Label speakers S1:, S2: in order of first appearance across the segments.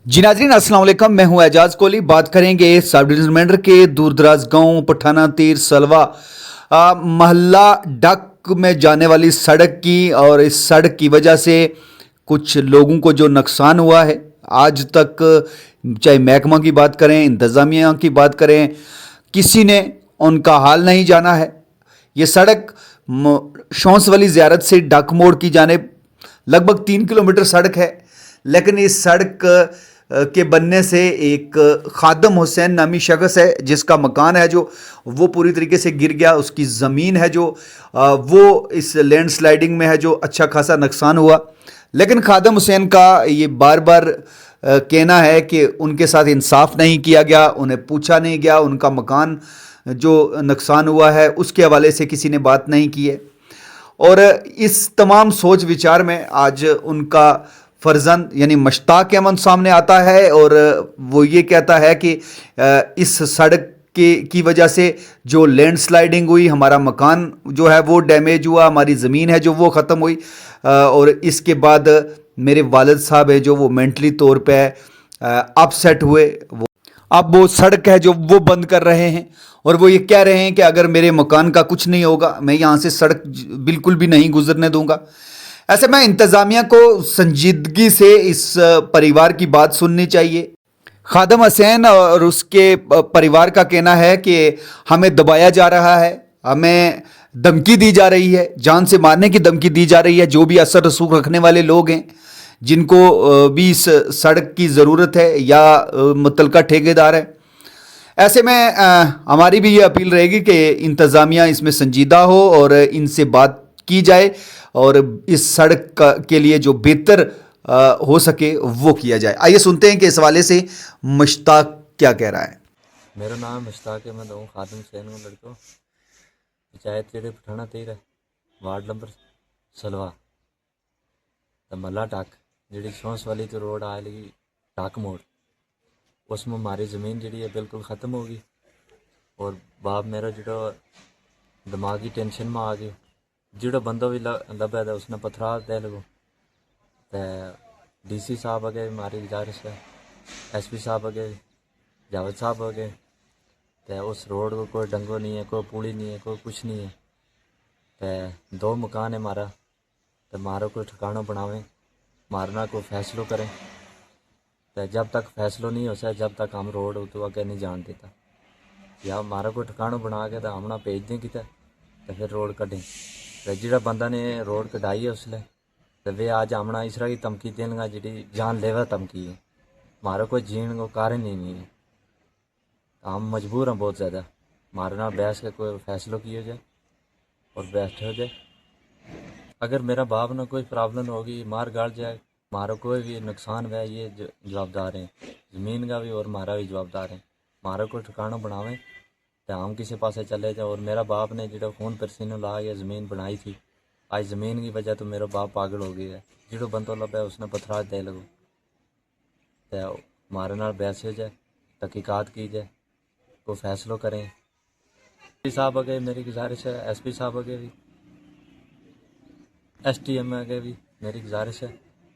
S1: जी नाज़रीन अस्सलाम वालेकुम, मैं हूं एजाज कोहली। बात करेंगे सब डिवीजन मंडल के दूर दराज गाँव पठाना तीर सलवा मोहल्ला डक में जाने वाली सड़क की। और इस सड़क की वजह से कुछ लोगों को जो नुकसान हुआ है आज तक, चाहे महकमा की बात करें, इंतज़ामिया की बात करें, किसी ने उनका हाल नहीं जाना है। ये सड़क शौंस वाली ज़ियारत से डक मोड़ की जानिब लगभग 3 किलोमीटर सड़क है। लेकिन इस सड़क के बनने से एक खादम हुसैन नामी शख्स है जिसका मकान है जो वो पूरी तरीके से गिर गया। उसकी ज़मीन है जो वो इस लैंड स्लाइडिंग में है, जो अच्छा खासा नुकसान हुआ। लेकिन खादम हुसैन का ये बार बार कहना है कि उनके साथ इंसाफ नहीं किया गया, उन्हें पूछा नहीं गया, उनका मकान जो नुकसान हुआ है उसके हवाले से किसी ने बात नहीं की है। और इस तमाम सोच विचार में आज उनका फर्जंद यानी मुश्ताक अहमद सामने आता है और वो ये कहता है कि इस सड़क की वजह से जो लैंड स्लाइडिंग हुई, हमारा मकान जो है वो डैमेज हुआ, हमारी ज़मीन है जो वो ख़त्म हुई। और इसके बाद मेरे वालिद साहब है जो वो मेंटली तौर पे अपसेट हुए। वो अब वो सड़क है जो वो बंद कर रहे हैं और वो ये कह रहे हैं कि अगर मेरे मकान का कुछ नहीं होगा मैं यहाँ से सड़क बिल्कुल भी नहीं गुजरने दूंगा। ऐसे में इंतज़ामिया को संजीदगी से इस परिवार की बात सुननी चाहिए। खादम हुसैन और उसके परिवार का कहना है कि हमें दबाया जा रहा है, हमें धमकी दी जा रही है, जान से मारने की धमकी दी जा रही है। जो भी असर रसूख रखने वाले लोग हैं, जिनको भी इस सड़क की ज़रूरत है या मुतलका ठेकेदार है, ऐसे में हमारी भी ये अपील रहेगी कि इंतज़ामिया इसमें संजीदा हो और इनसे बात की जाए और इस सड़क के लिए जो बेहतर हो सके वो किया जाए। आइए सुनते हैं कि इस हवाले से मुश्ताक क्या कह रहा है।
S2: मेरा नाम मुश्ताक अहमद हूँ, खादम हुसैन को लड़को पंचायत जेड़े पठाना तीर है, वार्ड नंबर सलवा महला टाक जी शौंस वाली तो रोड आ लगी टाक मोड़, उसमें हमारी ज़मीन जी है बिल्कुल ख़त्म होगी। और बाप मेरा जो दिमागी टेंशन में आ गया, जो बंदा भी लभे था उसने पथरा दे लगो। तो DC साहब अगे हमारी गुजारिश है, SP साहब अगे, जावेद साहब अगे, तो उस रोड को कोई डंगो नहीं है, कोई पुली नहीं है, कोई कुछ नहीं है। तो 2 मकान है हमारा, तो हमारा कोई ठिकाना बनावे, मारना को फैसलो करें। तो जब तक फैसलो नहीं हो सके जब तक हम रोड तो आगे नहीं जान देता, या हमारा कोई ठिकाना बना के तो हमना भेज दें कितने तो फिर रोड कटें। तो जो बंदा ने रोड कटाई है उसने तो वे आज हमना इस तरह की धमकी देगा जी जान लेवा धमकी है, हमारा कोई जीने को कारण ही नहीं है। हम मजबूर हैं बहुत ज़्यादा, हमारे नाल बहस के कोई फैसला किया जाए और बैठे हो जाए। अगर मेरा बाप ना कोई प्रॉब्लम होगी, मार गाड़ जाए, हमारा कोई भी नुकसान हुआ ये जवाबदार हैं, ज़मीन का भी और हमारा भी जवाबदार है। हमारा कोई ठिकाना बनावे तो हम किसी पासे चले जाए। और मेरा बाप ने जो खून पसीना ला के ज़मीन बनाई थी, आज ज़मीन की वजह तो मेरा बाप पागल हो गया है। जो बंदो लभे उसने पथरा दे लगो, तो हमारे नाल बहस हो जाए, तहकीकात की जाए, को फैसलो करें। SP साहब अगे मेरी गुजारिश है, SP साहब अगे भी, STM अगे भी मेरी गुजारिश है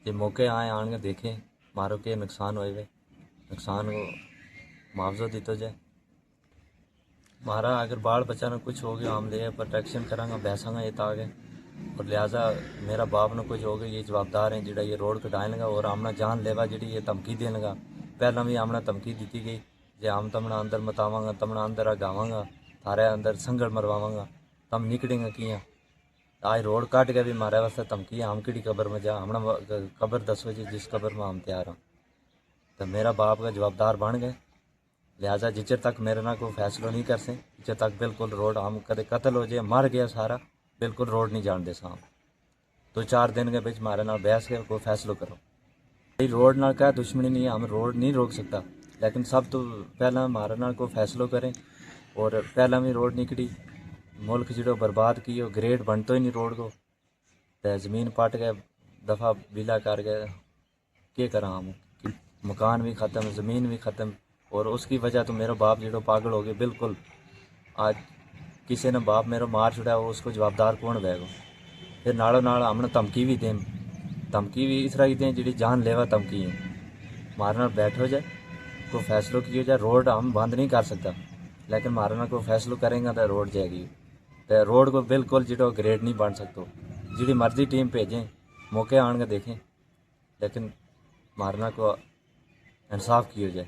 S2: कि मौके आए आन के देखें मारो के नुकसान होए हुए नुकसान को मुआवजा दिया जाए। हमारा अगर बाल बच्चा ने कुछ हो गया हम ले प्रोटेक्शन करांगा, बैसांगा ये ताकि, और लिहाजा मेरा बाप ने कुछ हो गया ये जवाबदार हैं जो ये रोड कटाने लगा और हमने जान लेवा जी ये धमकी देने लगा। पहला भी हमने धमकी दी गई जो हम तमना अंदर मतावांगा, तमना अंदर आगावांगा, थारे अंदर संगल मरवावांगा, तम निकलेंगे किया। आज रोड काट के भी हमारे वास्ते धमकी, हम कि कबर में जा, हमने कबर दसो जी जिस कबर में हम तैयार हाँ। तो मेरा बाप का जवाबदार बन गए, लिहाजा जिचर तक मेरे ना कोई फैसला नहीं कर से जिचर तक बिल्कुल रोड हम कदे कत्ल हो जाए मर गया सारा बिल्कुल रोड नहीं जान दे साम। 2-4 दिन के बीच हमारे नाल बहस के कोई फैसलो करो। रोड नाल क्या दुश्मनी नहीं है, हम रोड नहीं रोक सकता, लेकिन सब तो पहला हमारे नाल कोई फैसलो करें। और पहला भी रोड निकली मुल्क जो बर्बाद की हो, ग्रेड बनते ही नहीं रोड को, तो ज़मीन पाट के दफ़ा बिला कर गए क्या करा हम, मकान भी ख़त्म, ज़मीन भी ख़त्म। और उसकी वजह तो मेरा बाप जो पागल हो गया बिल्कुल। आज किसी ने बाप मेरा मार छुड़ा हो उसको जवाबदार कौन रहेगा। फिर नालों नाल हमने धमकी भी दें, धमकी भी इस तरह की दें जी जान लेवा धमकी है। مارنا بیٹھ ہو جائے کوئی فیصلہ کیا جائے. روڈ ہم بند نہیں کر سکتا لیکن مارنا کوئی فیصلہ کریں گا تو روڈ جائے گی. تو روڈ کو بالکل جڑا گریڈ نہیں بن سکتا. جڑی مرضی ٹیم بھیجیں موقع آن کے دیکھیں لیکن مارنا کو انصاف کیا جائے.